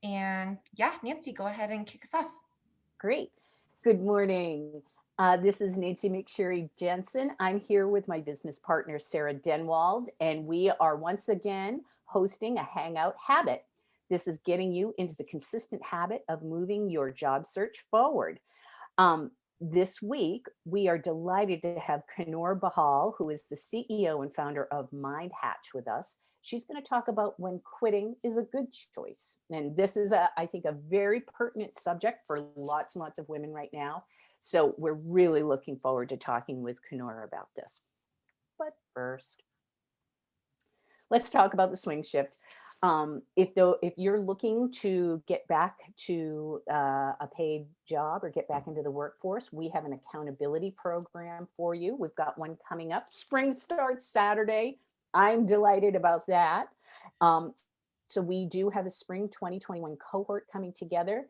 And yeah, Nancy, go ahead and kick us off. Great. Good morning. This is Nancy McSherry Jensen. I'm here with my business partner, Sarah Denwald, and we are once again hosting a Hangout Habit. This is getting you into the consistent habit of moving your job search forward. Um, this week, we are delighted to have Kanor Bahal, who is the CEO and founder of Mindhatch, with us. She's going to talk about when quitting is a good choice. And this is, I think, a very pertinent subject for lots and lots of women right now. So we're really looking forward to talking with Kanor about this. But first, let's talk about the swing shift. If you're looking to get back to a paid job or get back into the workforce, we have an accountability program for you. We've got one coming up. Spring starts Saturday. I'm delighted about that. Um, so we do have a spring 2021 cohort coming together.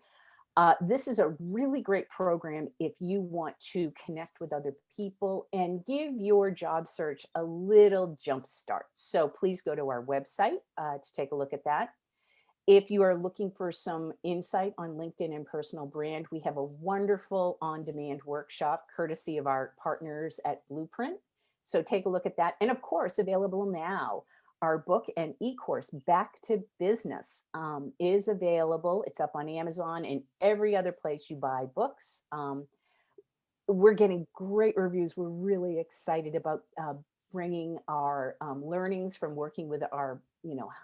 This is a really great program if you want to connect with other people and give your job search a little jump start. So please go to our website to take a look at that. If you are looking for some insight on LinkedIn and personal brand, we have a wonderful on-demand workshop courtesy of our partners at Blueprint. So take a look at that. And of course, available now, our book and e-course, Back to Business, is available. It's up on Amazon and every other place you buy books. We're getting great reviews. We're really excited about bringing our learnings from working with our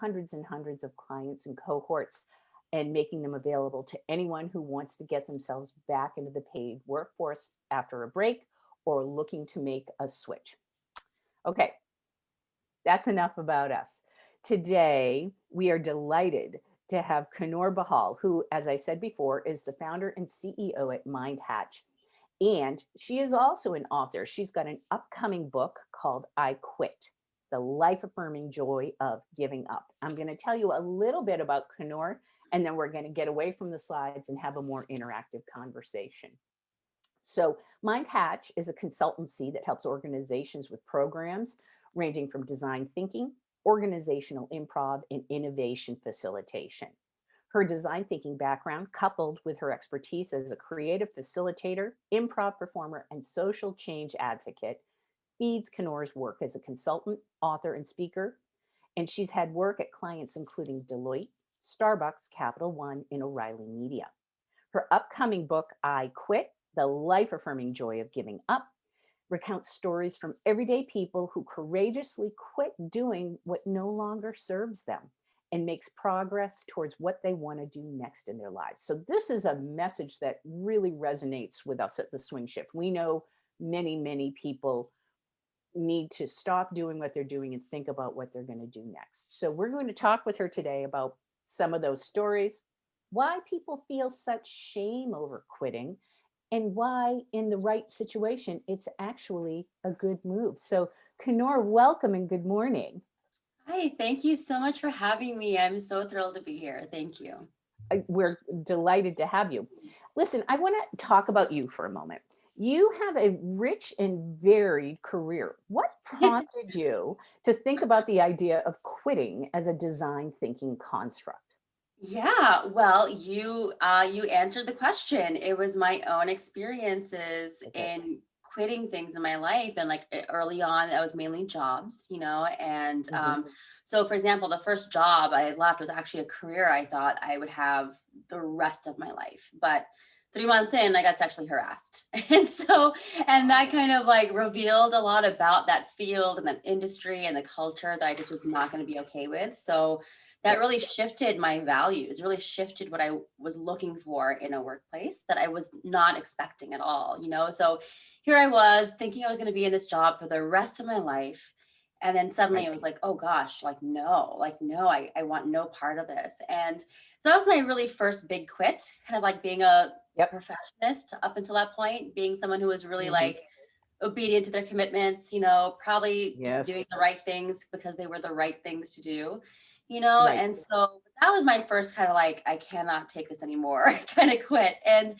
hundreds and hundreds of clients and cohorts and making them available to anyone who wants to get themselves back into the paid workforce after a break or looking to make a switch. Okay, that's enough about us. Today, we are delighted to have Kanor Bahal, who, as I said before, is the founder and CEO at Mindhatch. And she is also an author. She's got an upcoming book called I Quit, The Life Affirming Joy of Giving Up. I'm going to tell you a little bit about Kanor, and then we're going to get away from the slides and have a more interactive conversation. So Mindhatch is a consultancy that helps organizations with programs ranging from design thinking, organizational improv, and innovation facilitation. Her design thinking background, coupled with her expertise as a creative facilitator, improv performer, and social change advocate, feeds Kanor's work as a consultant, author, and speaker. And she's had work at clients including Deloitte, Starbucks, Capital One, and O'Reilly Media. Her upcoming book, I Quit, The Life Affirming Joy of Giving Up, recounts stories from everyday people who courageously quit doing what no longer serves them and makes progress towards what they want to do next in their lives. So this is a message that really resonates with us at the Swing Shift. We know many people need to stop doing what they're doing and think about what they're going to do next. So we're going to talk with her today about some of those stories, why people feel such shame over quitting, and why in the right situation it's actually a good move. So Kanor, welcome and good morning. Hi, thank you so much for having me. I'm so thrilled to be here. Thank you. We're delighted to have you. Listen, I want to talk about you for a moment. You have a rich and varied career. What prompted you to think about the idea of quitting as a design thinking construct? Yeah, well, you answered the question. It was my own experiences Is it? in quitting things in my life, and like early on, that was mainly jobs, and Mhm. so for example, the first job I had left was actually a career I thought I would have the rest of my life, but 3 months in, I got sexually harassed, and that kind of like revealed a lot about that field and that industry and the culture that I just was not going to be okay with. So that Yep. really shifted my values, really shifted what I was looking for in a workplace that I was not expecting at all. So here I was thinking I was going to be in this job for the rest of my life. And then suddenly Right. it was like, oh gosh, like, no, I want no part of this. And so that was my really first big quit, kind of like being a Yep. perfectionist up until that point, being someone who was really Mhm. like obedient to their commitments, probably just doing Yes. the right things because they were the right things to do, Right. and so that was my first kind of like, I cannot take this anymore, kind of quit. And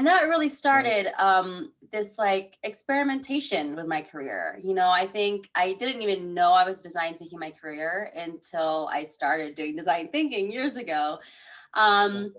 that really Right. started this like experimentation with my career. I think I didn't even know I was design thinking my career until I started doing design thinking years ago. It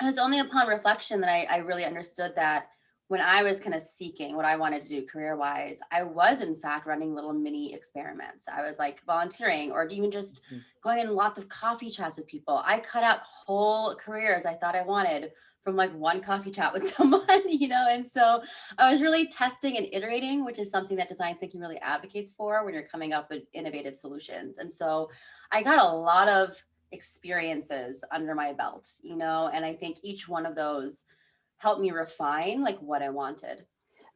was only upon reflection that I really understood that when I was kind of seeking what I wanted to do career wise, I was in fact running little mini experiments. I was like volunteering or even just going in lots of coffee chats with people. I cut out whole careers I thought I wanted from like one coffee chat with someone, and so I was really testing and iterating, which is something that design thinking really advocates for when you're coming up with innovative solutions. And so I got a lot of experiences under my belt, and I think each one of those helped me refine like what I wanted.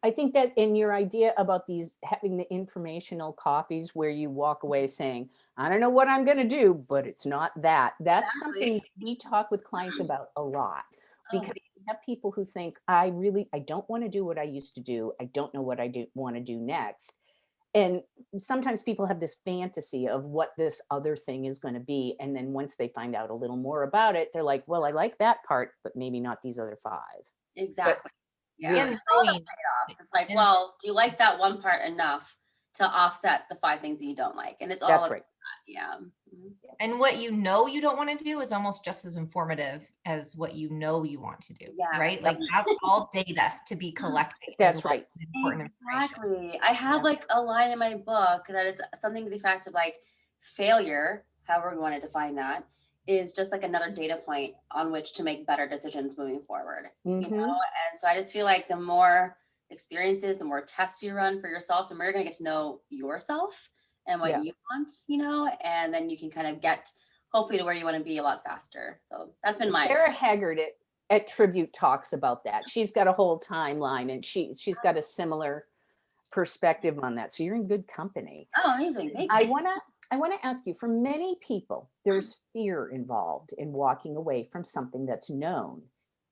I think that in your idea about these having the informational coffees where you walk away saying, I don't know what I'm going to do, but it's not that. That's Exactly. something we talk with clients about a lot, Oh, because we have people who think, I don't want to do what I used to do. I don't know what I want to do next. And sometimes people have this fantasy of what this other thing is going to be. And then once they find out a little more about it, they're like, well, I like that part, but maybe not these other five. But exactly. Yeah. really, And All the knowing, trade-offs. It's like, and well, do you like that one part enough to offset the five things that you don't like? And it's all that's about right. that. Yeah. Mhm. and what you know you don't want to do is almost just as informative as what you know you want to do, Yes. right? Like that's all data to be collecting as That's well right. as important information. Exactly. I have Yeah. like a line in my book that is something to the effect of like failure, however we want to define that, is just like another data point on which to make better decisions moving forward. Mhm. And so I just feel like the more experiences, the more tests you run for yourself, the more you're gonna get to know yourself and what Yeah. you want, and then you can kind of get hopefully to where you want to be a lot faster. So that's been my Sarah Haggard at Tribute talks about that. She's got a whole timeline, and she's got a similar perspective on that. So you're in good company. oh amazing. Thank I you. want to I want to ask you, for many people, there's fear involved in walking away from something that's known,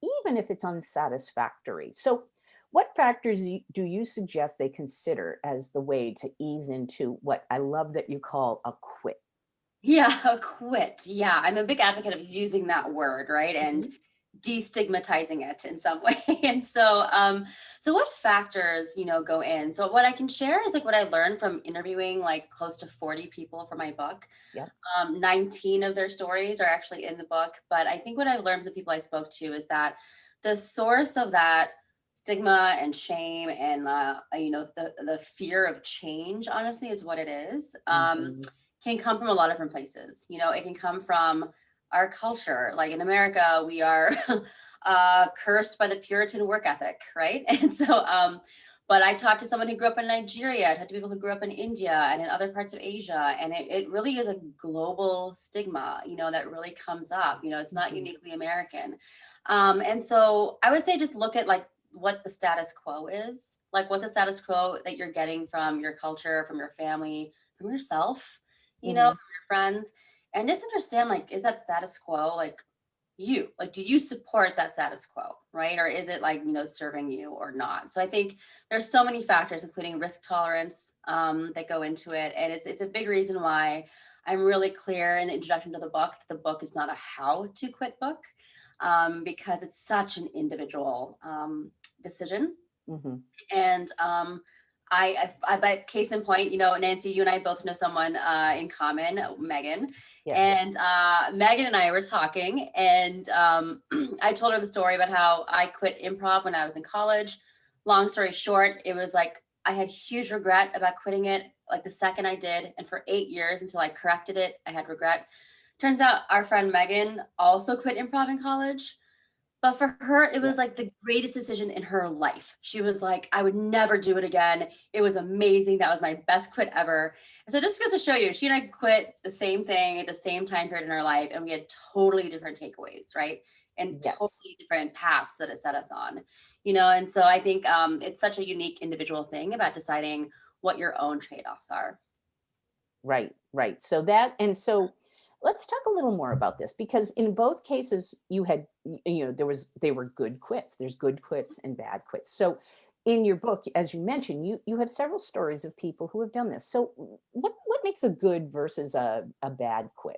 even if it's unsatisfactory. So what factors do you suggest they consider as the way to ease into what I love that you call a quit? Yeah, quit. Yeah, I'm a big advocate of using that word, right? And Mhm. destigmatizing it in some way. And so what factors, go in? So what I can share is like what I learned from interviewing like close to 40 people for my book. Yep. 19 of their stories are actually in the book, but I think what I've learned from the people I spoke to is that the source of that stigma and shame and the fear of change, honestly, is what it is. Mhm. Can come from a lot of different places. It can come from our culture. Like in America, we are cursed by the Puritan work ethic, right? And but I talked to someone who grew up in Nigeria. I talked to people who grew up in India and in other parts of Asia. And it really is a global stigma, that really comes up. It's not Mhm. uniquely American. And so I would say just look at like what the status quo is, like what the status quo that you're getting from your culture, from your family, from yourself, Mhm. from your friends, and just understand like, is that status quo like you? Like, do you support that status quo, right? Or is it like, serving you or not? So I think there's so many factors, including risk tolerance, that go into it. And it's a big reason why I'm really clear in the introduction to the book that the book is not a how to quit book, because it's such an individual decision. Mhm. And by case in point, Nancy, you and I both know someone in common, Megan. Yeah. And Megan and I were talking, and I told her the story about how I quit improv when I was in college. Long story short, it was like I had huge regret about quitting it, like the second I did. And for 8 years until I corrected it, I had regret. Turns out our friend Megan also quit improv in college. But for her, it was Yes. like the greatest decision in her life. She was like, I would never do it again. It was amazing. That was my best quit ever. And so just goes to show you, she and I quit the same thing at the same time period in our life, and we had totally different takeaways, right? And Yes. totally different paths that it set us on. And so I think it's such a unique individual thing about deciding what your own trade-offs are. Right, right. So let's talk a little more about this, because in both cases you had they were good quits. There's good quits and bad quits. So in your book, as you mentioned, you have several stories of people who have done this. So what makes a good versus a bad quit?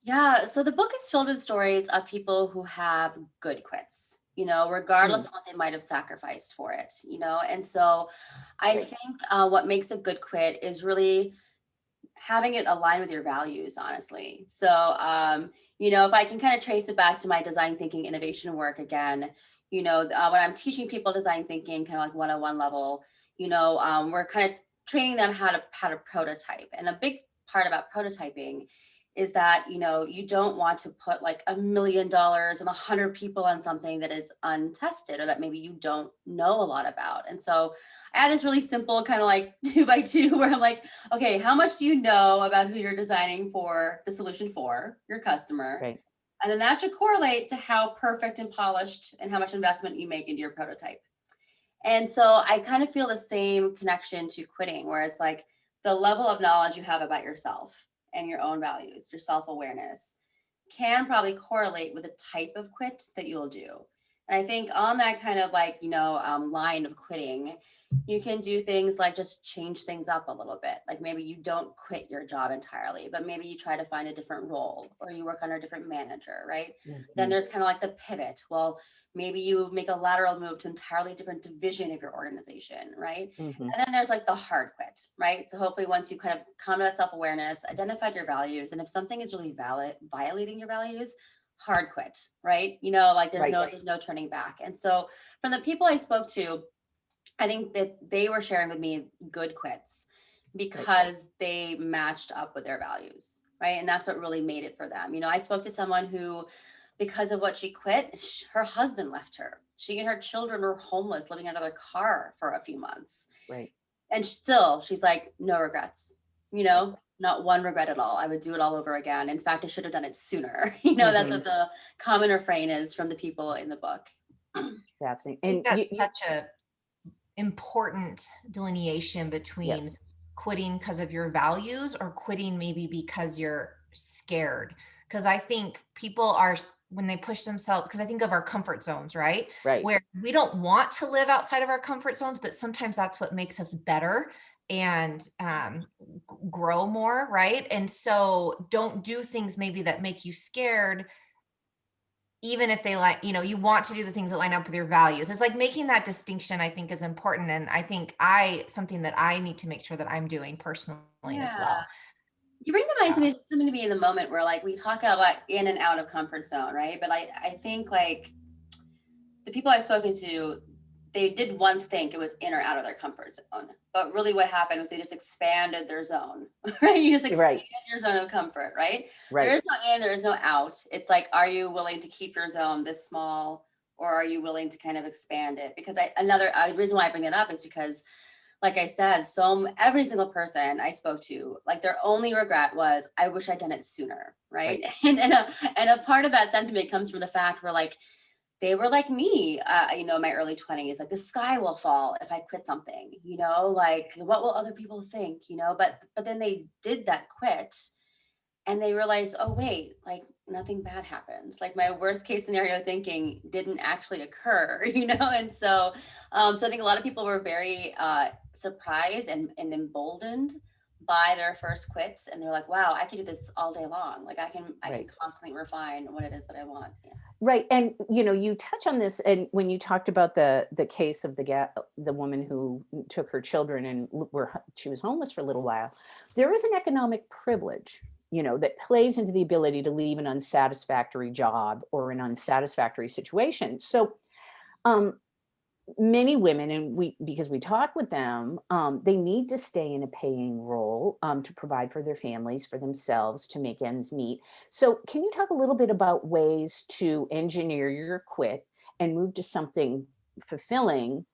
Yeah, so the book is filled with stories of people who have good quits, regardless Mm, of what they might have sacrificed for it. And so I right. think what makes a good quit is really having it align with your values, honestly. So If I can kind of trace it back to my design thinking innovation work again, when I'm teaching people design thinking, kind of like 101 level, we're kind of training them how to prototype. And a big part about prototyping is that, you don't want to put like $1 million and 100 people on something that is untested or that maybe you don't know a lot about. And so I had this really simple kind of like 2x2 where I'm like, okay, how much do you know about who you're designing for the solution for your customer? Right. And then that should correlate to how perfect and polished and how much investment you make into your prototype. And so I kind of feel the same connection to quitting, where it's like the level of knowledge you have about yourself and your own values, your self-awareness, can probably correlate with the type of quit that you'll do. And I think on that kind of like, line of quitting, you can do things like just change things up a little bit. Like maybe you don't quit your job entirely, but maybe you try to find a different role or you work under a different manager, right? Then there's kind of like the pivot. Well, maybe you make a lateral move to entirely different division of your organization, right? Mhm. And then there's like the hard quit, right? So hopefully once you kind of come to that self-awareness, identified your values, and if something is really violating your values, hard quit, right? Like there's no turning back. And so from the people I spoke to, I think that they were sharing with me good quits because they matched up with their values, right? And that's what really made it for them. I spoke to someone who, because of what she quit, her husband left her. She and her children were homeless, living out of their car for a few months. Right. And still, she's like, no regrets, not one regret at all. I would do it all over again. In fact, I should have done it sooner. That's what the common refrain is from the people in the book. Fascinating. I think And that's such a important delineation between yes. quitting because of your values or quitting maybe because you're scared. Because I think people are, when they push themselves, because I think of our comfort zones, right? Right. Where we don't want to live outside of our comfort zones, but sometimes that's what makes us better and grow more, right? And so don't do things maybe that make you scared, even if they you want to do the things that line up with your values. It's like making that distinction, I think, is important. And I think something that I need to make sure that I'm doing personally as Yeah. well. You bring to mind Yeah. something that's coming to me in the moment where like we talk about in and out of comfort zone, right? But I think like the people I've spoken to, they did once think it was in or out of their comfort zone. But really what happened was they just expanded their zone, right? You just expanded your zone of comfort, right? There Right. is no in, there is no out. It's like, are you willing to keep your zone this small or are you willing to kind of expand it? Because another reason why I bring it up is because like I said, every single person I spoke to, like their only regret was, I wish I'd done it sooner, right? And a part of that sentiment comes from the fact where like they were like me, in my early 20s, like the sky will fall if I quit something, like what will other people think, but then they did that quit and they realized, oh wait, like nothing bad happened. Like my worst case scenario thinking didn't actually occur, And so I think a lot of people were very surprised and emboldened by their first quits, and they're like, wow, I can do this all day long. Like I can constantly refine what it is that I want. Yeah. Right. And you touch on this, and when you talked about the case of the woman who took her children and she was homeless for a little while, there is an economic privilege, that plays into the ability to leave an unsatisfactory job or an unsatisfactory situation. So many women, and because we talk with them, they need to stay in a paying role to provide for their families, for themselves, to make ends meet. So can you talk a little bit about ways to engineer your quit and move to something fulfilling,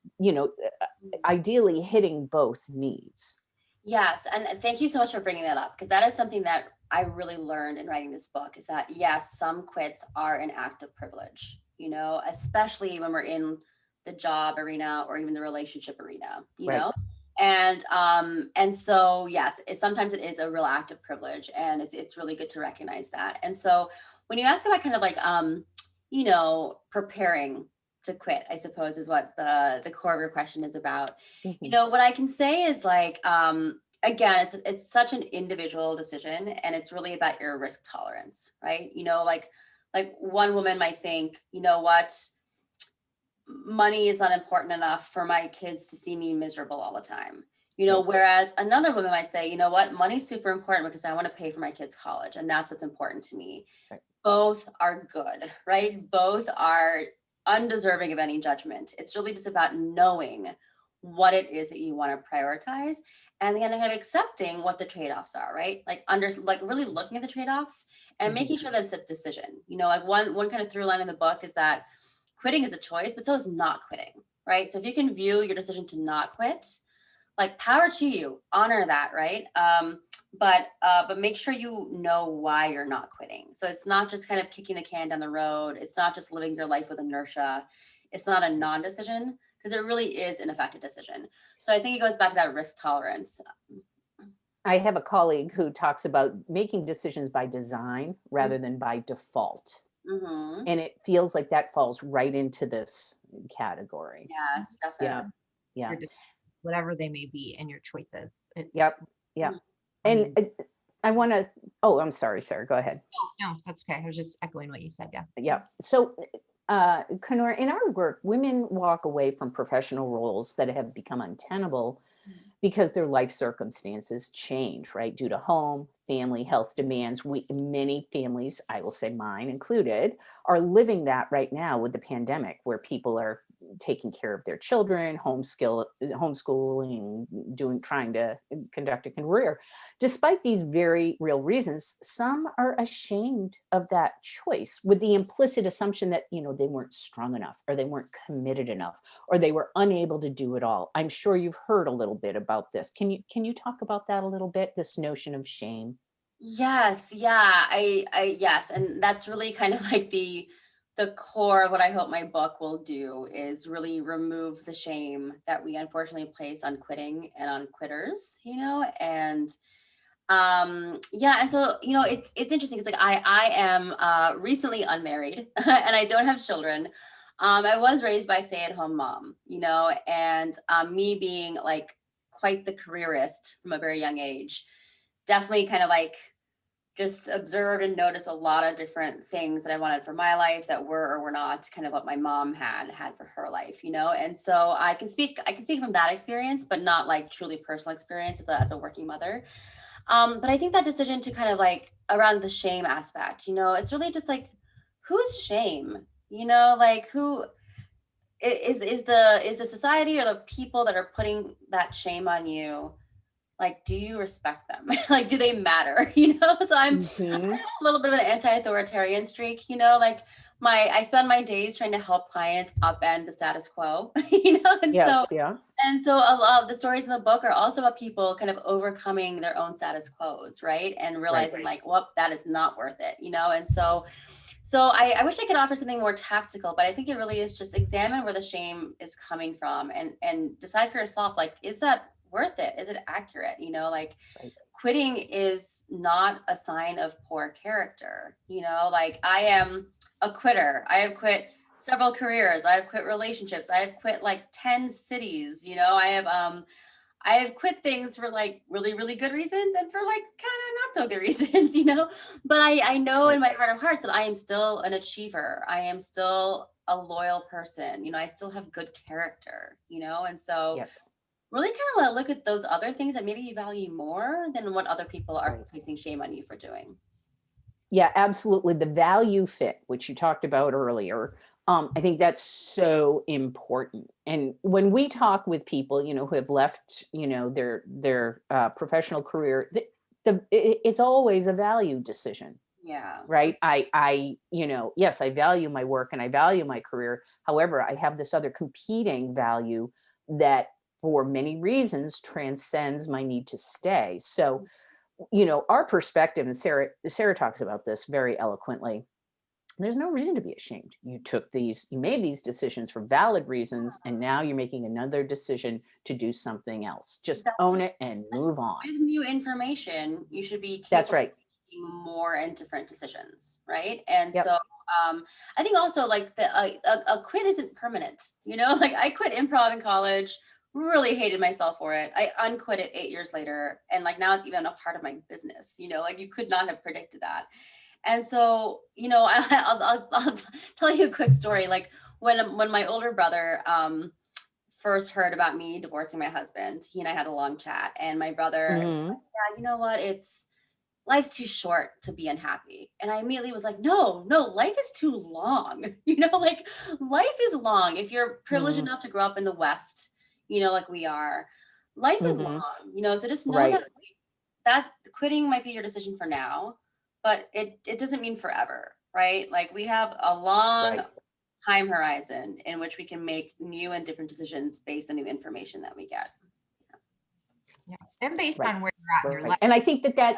ideally hitting both needs? Yes, and thank you so much for bringing that up, because that is something that I really learned in writing this book, is that yes, some quits are an act of privilege, especially when we're in the job arena or even the relationship arena, and so yes, sometimes it is a real act of privilege, and it's really good to recognize that. And so when you ask about kind of like preparing to quit, I suppose is what the core of your question is about. What I can say is like, again, it's such an individual decision, and it's really about your risk tolerance, right? Like one woman might think, what, money is not important enough for my kids to see me miserable all the time. Whereas another woman might say, you know what, money's super important because I want to pay for my kids' college, and that's what's important to me. Right. Both are good, right? Both are undeserving of any judgment. It's really just about knowing what it is that you want to prioritize, and then kind of accepting what the trade-offs are, right? Like really looking at the trade-offs and making sure that it's a decision. Like one kind of through line in the book is that quitting is a choice, but so is not quitting, right? So if you can view your decision to not quit, like, power to you, honor that, right? But make sure you know why you're not quitting. So it's not just kind of kicking the can down the road. It's not just living your life with inertia. It's not a non-decision, because it really is in effect a decision. So I think it goes back to that risk tolerance. I have a colleague who talks about making decisions by design rather than by default. Mm-hmm. And it feels like that falls right into this category. Yes, Yeah. definitely. Yeah. Whatever they may be, and your choices. Yep. Yeah. I And mean, I want to, oh, I'm sorry, Sarah, go ahead. no, that's okay. I was just echoing what you said. Yeah. Yeah. So, Kanor, in our work, women walk away from professional roles that have become untenable because their life circumstances change, right? Due to home, family, health demands. Many families, I will say mine included, are living that right now with the pandemic, where people are taking care of their children, homeschooling, trying to conduct a career. Despite these very real reasons, some are ashamed of that choice with the implicit assumption that, they weren't strong enough, or they weren't committed enough, or they were unable to do it all. I'm sure you've heard a little bit about this. Can you talk about that a little bit? This notion of shame? Yes, yeah, yes, and that's really kind of like the core of what I hope my book will do, is really remove the shame that we unfortunately place on quitting and on quitters, and yeah, and so it's interesting. It's like I am recently unmarried and I don't have children. I was raised by a stay-at-home mom, and me being like quite the careerist from a very young age, definitely kind of like just observed and noticed a lot of different things that I wanted for my life that were or were not kind of what my mom had for her life, and so I can speak from that experience, but not like truly personal experience as a working mother. But I think that decision to kind of like around the shame aspect, it's really just like, whose shame, like who is the society or the people that are putting that shame on you? Like, do you respect them? Like, do they matter? So I have a little bit of an anti-authoritarian streak, like I spend my days trying to help clients upend the status quo, and Yes, yeah. so a lot of the stories in the book are also about people kind of overcoming their own status quos, right? And realizing like, well, that is not worth it, and so I wish I could offer something more tactical, but I think it really is just examine where the shame is coming from, and decide for yourself, like, is that worth it? Is it accurate? Like, quitting is not a sign of poor character. Like, I am a quitter. I have quit several careers. I have quit relationships. I have quit like 10 cities. I have quit things for like really, really good reasons and for like kind of not so good reasons, but I know in my heart of hearts that I am still an achiever. I am still a loyal person. I still have good character, and so Yes. really kind of look at those other things that maybe you value more than what other people are Right. placing shame on you for doing. Yeah, absolutely. The value fit, which you talked about earlier, I think that's so important. And when we talk with people, who have left, their professional career, it's always a value decision, Yeah. right? Yes, I value my work and I value my career. However, I have this other competing value that, for many reasons, transcends my need to stay. So, our perspective, and Sarah talks about this very eloquently. There's no reason to be ashamed. You made these decisions for valid reasons, and now you're making another decision to do something else. Just own it and move on. With new information, you should be That's capable right. of making more and different decisions, right? And Yep. so I think also like a quit isn't permanent. Like, I quit improv in college, really hated myself for it. I unquit it 8 years later, and like now it's even a part of my business. Like, you could not have predicted that. And so, I'll tell you a quick story. Like, when my older brother first heard about me divorcing my husband, he and I had a long chat, and my brother, Mhm. yeah, you know what? Life's too short to be unhappy. And I immediately was like, no, no, life is too long. Like life is long. If you're privileged Mhm. enough to grow up in the West, like we are, life is Mhm. long, so just know Right. that quitting might be your decision for now, but it doesn't mean forever, right? Like we have a long Right. time horizon in which we can make new and different decisions based on new information that we get. Yeah. And based Right. on where you're at in your Right. life, And I think that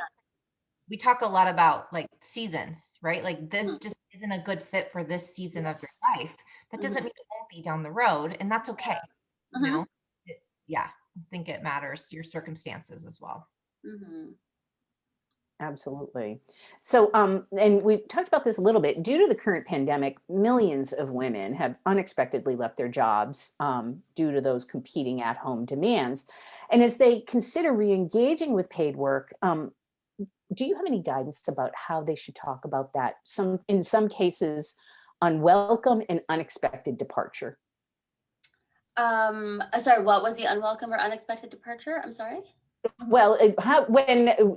we talk a lot about like seasons, right? Like Mhm, this just isn't a good fit for this season of your yes. life. That doesn't mhm, mean it won't be down the road, and that's okay. You mhm, know, yeah, I think it matters your circumstances as well. mhm. Absolutely. So, and we talked about this a little bit. Due to the current pandemic, millions of women have unexpectedly left their jobs due to those competing at home demands. And as they consider re engaging with paid work, do you have any guidance about how they should talk about that? In some cases, unwelcome and unexpected departure. Sorry, what was the unwelcome or unexpected departure? I'm sorry. Well,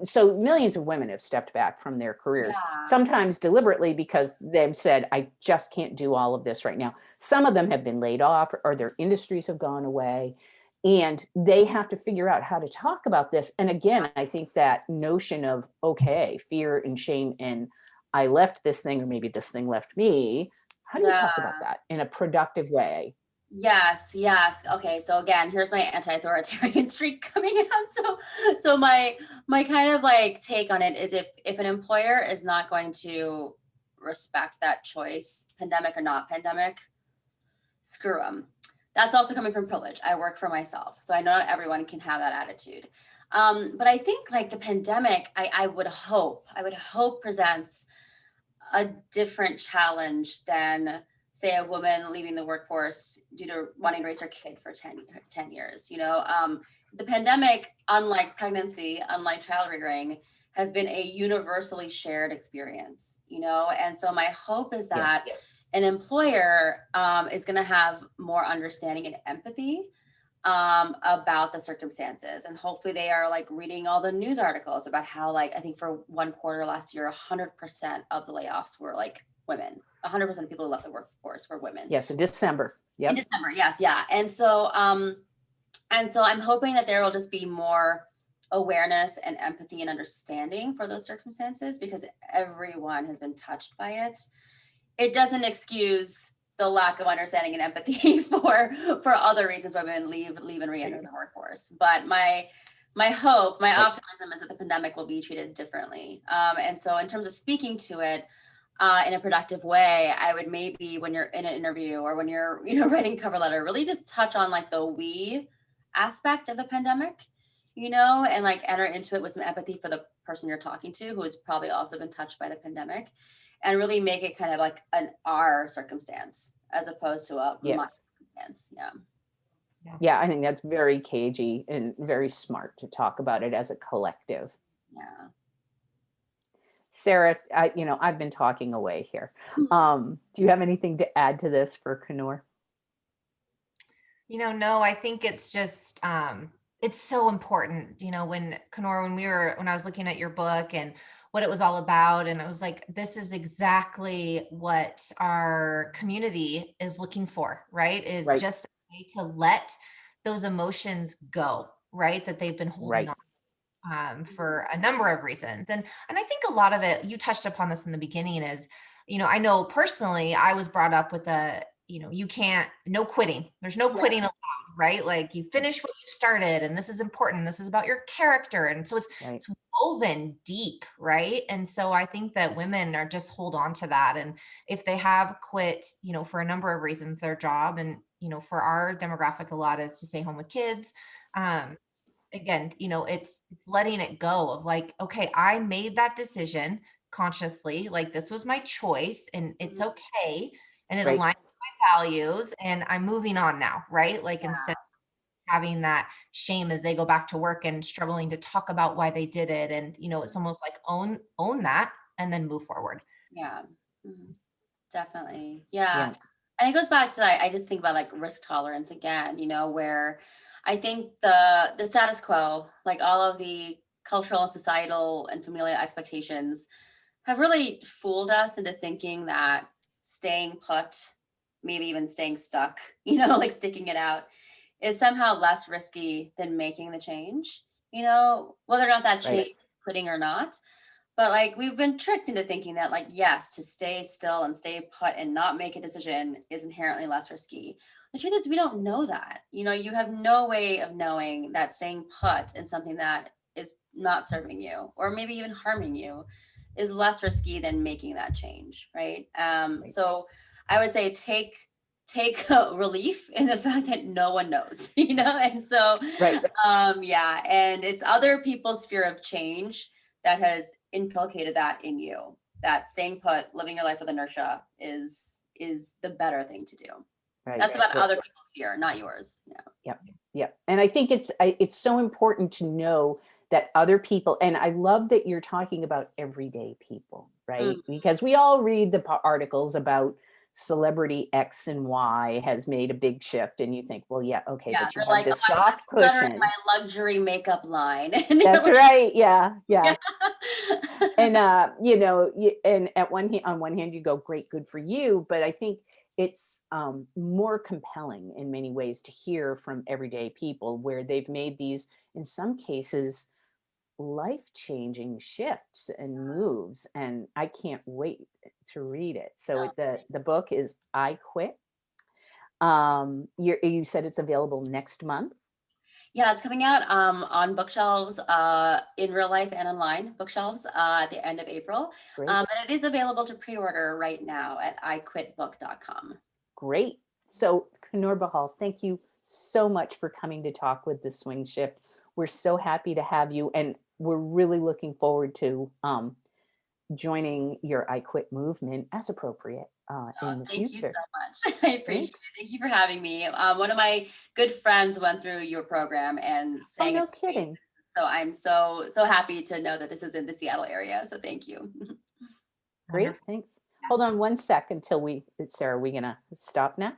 so millions of women have stepped back from their careers, Yeah. sometimes deliberately because they've said, I just can't do all of this right now. Some of them have been laid off or their industries have gone away. And they have to figure out how to talk about this. And again, I think that notion of, okay, fear and shame, and I left this thing, or maybe this thing left me. How do you Yeah. talk about that in a productive way? Yes, yes. Okay, so again, here's my anti-authoritarian streak coming out. So my kind of like take on it is if an employer is not going to respect that choice, pandemic or not pandemic, screw them. That's also coming from privilege. I work for myself, so I know not everyone can have that attitude. But I think like the pandemic, I would hope presents a different challenge than say a woman leaving the workforce due to wanting to raise her kid for 10 years. The pandemic, unlike pregnancy, unlike child rearing, has been a universally shared experience, and so my hope is that Yes. an employer is going to have more understanding and empathy about the circumstances. And hopefully they are like reading all the news articles about how, like, I think for one quarter last year, 100% of the layoffs were like women. 100% of people who left the workforce were women. Yes, in December. In Yep. December, yes, yeah. And so I'm hoping that there will just be more awareness and empathy and understanding for those circumstances because everyone has been touched by it. It doesn't excuse the lack of understanding and empathy for other reasons why women leave and re-enter the workforce. But my hope, my Right. optimism is that the pandemic will be treated differently. And so in terms of speaking to it in a productive way, I would maybe when you're in an interview or when you're writing a cover letter, really just touch on like the we aspect of the pandemic, and like enter into it with some empathy for the person you're talking to who has probably also been touched by the pandemic and really make it kind of like an our circumstance as opposed to a my Yes. circumstance. Yeah. Yeah. Yeah, I think that's very cagey and very smart to talk about it as a collective. Yeah. Sarah, I've been talking away here. Do you have anything to add to this for Kanor? No, I think it's just it's so important, when Kenora, when I was looking at your book and what it was all about, and I was like, this is exactly what our community is looking for, right? Is Right, just a way to let those emotions go, right? That they've been holding right, on for a number of reasons. And I think a lot of it, you touched upon this in the beginning, is, I know personally, I was brought up with you can't, no quitting. There's no Yeah. quitting allowed, right? Like you finish what you started, and this is important. This is about your character. And so it's right. it's woven deep, right? And so I think that women are just hold on to that. And if they have quit, for a number of reasons, their job, and for our demographic, a lot is to stay home with kids. Um, Again, it's letting it go of like, okay, I made that decision consciously, like this was my choice and it's Mhm. okay, and it Right. aligns with my values, and I'm moving on now, right? Like instead Yeah. of having that shame as they go back to work and struggling to talk about why they did it, and it's almost like own that and then move forward. Yeah. Mhm. Definitely. Yeah. Yeah. And it goes back to that. I just think about like risk tolerance again, where I think the status quo, like all of the cultural and societal and familial expectations have really fooled us into thinking that staying put, maybe even staying stuck, like sticking it out, is somehow less risky than making the change, whether or not that Right. change is quitting or not. But like we've been tricked into thinking that like yes, to stay still and stay put and not make a decision is inherently less risky. The truth is we don't know that. You have no way of knowing that staying put in something that is not serving you or maybe even harming you is less risky than making that change, right? Right. So I would say take relief in the fact that no one knows, and so Right. yeah, and it's other people's fear of change that has inculcated that in you. That staying put, living your life with inertia is the better thing to do. Right. That's about Right. other people's fear, not yours. Yeah. Yep. Yep. And I think it's so important to know that other people, and I love that you're talking about everyday people, Mm, right? Because we all read the articles about celebrity X and Y has made a big shift, and you think, well, yeah, okay, yeah, but you they're have like, oh, this I'm much soft better in cushion. my luxury makeup line, and you're That's like, right. Yeah. yeah. Yeah. And and on one hand you go, great, good for you, but I think it's more compelling in many ways to hear from everyday people where they've made these, in some cases, life-changing shifts and moves, and I can't wait to read it. So Oh, the book is I Quit. You said it's available next month. yeah, it's coming out on bookshelves, in real life and online bookshelves, at the end of April. Great. And it is available to pre-order right now at iquitbook.com. Great. So, Kanor Bahal, thank you so much for coming to talk with the Swing Shift. We're so happy to have you, and we're really looking forward to joining your I Quit movement as appropriate in the Thank you future. so much. I appreciate it. Thanks. Thank you for having me. One of my good friends went through your program and Oh, sang it no with me. kidding. So I'm so happy to know that this is in the Seattle area. So thank you. Great. Wonderful. Thanks. Hold on one sec until Sarah, are we going to stop now?